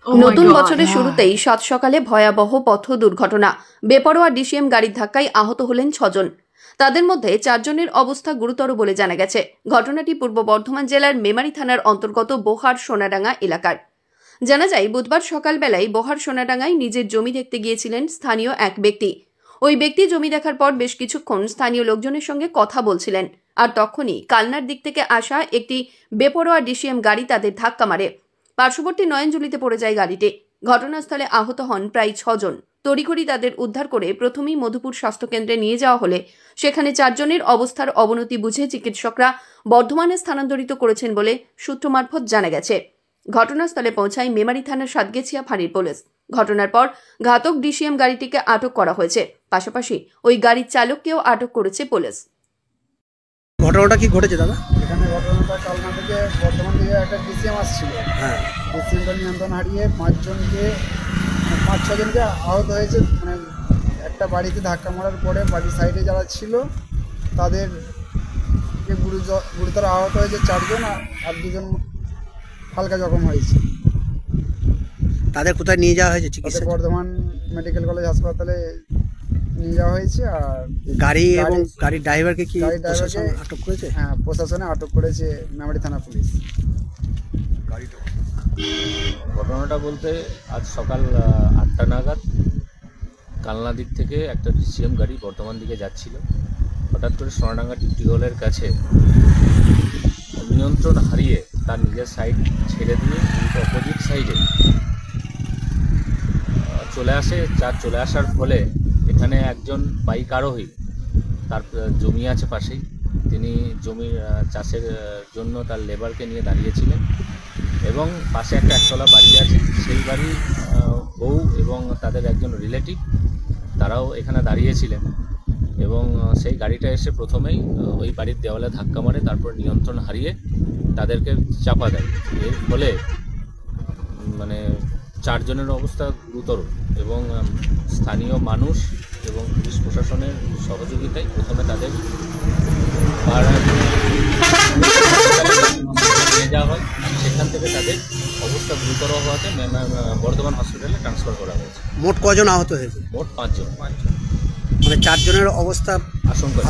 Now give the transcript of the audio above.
নতুন বছরের শুরুতেই সাত সকালে ভয়াবহ পথ দুর্ঘটনা। বেপরোয়া ডিসিএম গাড়ির ধাক্কায় আহত হলেন 6 জন। তাদের মধ্যে 4 জনের অবস্থা গুরুতর বলে জানা গেছে। ঘটনাটি পূর্ব বর্ধমান জেলার মেমারি থানার অন্তর্গত বোহার সোনাডাঙ্গা এলাকার। জানা যায়, বুধবার সকালবেলায় বোহার সোনাডাঙ্গায় নিজের জমি দেখতে গিয়েছিলেন স্থানীয় এক ব্যক্তি। ওই ব্যক্তি জমি দেখার পর বেশ কিছুক্ষণ স্থানীয় লোকজনের সঙ্গে কথা বলছিলেন, আর তখনই কালনার দিক থেকে আসা একটি বেপরোয়া ডিসিএম গাড়ি তাদের ধাক্কা মারে। পার্শ্ববর্তী নয়নজুলিতে পড়ে যায় গাড়িটি। ঘটনাস্থলে আহত হন প্রায় 6 জন। তড়িঘড়ি তাদের উদ্ধার করে প্রথমেই মধুপুর স্বাস্থ্যকেন্দ্রে নিয়ে যাওয়া হলে সেখানে 4 জনের অবস্থার অবনতি বুঝে চিকিৎসকরা বর্ধমানে স্থানান্তরিত করেছেন বলে সূত্র মারফত জানা গেছে। ঘটনাস্থলে পৌঁছায় মেমারি থানার সাতগেছিয়া ফাঁড়ির পুলিশ। ঘটনার পর ঘাতক ডিসিএম গাড়িটিকে আটক করা হয়েছে। পাশাপাশি ওই গাড়ির চালককেও আটক করেছে পুলিশ। ঘটনাটা কি ঘটেছে দাদা? এখানে ঘটনাটা কালনা থেকে বর্ধমান থেকে একটা ডিসিএম আসছিল। হ্যাঁ, ডিসিএমটা নিয়ন্ত্রণ হারিয়ে 5-6 জনকে আহত হয়েছে। মানে একটা বাড়িতে ধাক্কা মারার পরে বাড়ির সাইডে যারা ছিল তাদেরকে গুরুতর আহত হয়েছে 4 জন, আর 2 জন হালকা জখম হয়েছে। তাদের কোথায় নিয়ে যাওয়া হয়েছে চিকিৎসা? বর্ধমান মেডিকেল কলেজ হাসপাতালে নিয়ে যাওয়া হয়েছে। আর গাড়ি এবং গাড়ির ড্রাইভারকে কি প্রশাসন আটক করেছে? হ্যাঁ, প্রশাসনে আটক করেছে মেমারি থানা পুলিশ। ঘটনাটা বলতে আজ সকাল 8টা নাগাদ কালনা দিক থেকে একটা ডিসিএম গাড়ি বর্ধমান দিকে যাচ্ছিল। হঠাৎ করে সোনাডাঙ্গা টিউবওয়েলের কাছে নিয়ন্ত্রণ হারিয়ে তার নিজের সাইড ছেড়ে দিয়ে অপোজিট সাইডে চলে আসার ফলে এখানে একজন বাইক আরোহী, তার জমি আছে পাশেই, তিনি জমির চাষের জন্য তার লেবারকে নিয়ে দাঁড়িয়েছিলেন এবং পাশে একটা একতলা বাড়ি আছে, সেই বাড়ির বউ এবং তাদের একজন রিলেটিভ তারাও এখানে দাঁড়িয়েছিলেন এবং সেই গাড়িটা এসে প্রথমেই ওই বাড়ির দেওয়ালে ধাক্কা মারে, তারপর নিয়ন্ত্রণ হারিয়ে তাদেরকে চাপা দেয়। এর ফলে মানে 4 জনের অবস্থা গুরুতর এবং স্থানীয় মানুষ এবং পুলিশ প্রশাসনের সহযোগিতায় প্রথমে তাদের নিয়ে যাওয়া হয়। সেখান থেকে তাদের অবস্থা গুরুতর হওয়াতে বর্ধমান হসপিটালে ট্রান্সফার করা হয়েছে। মোট কজন আহত হয়েছে? মোট 5 জন। মানে 4 জনের অবস্থা আশঙ্কা।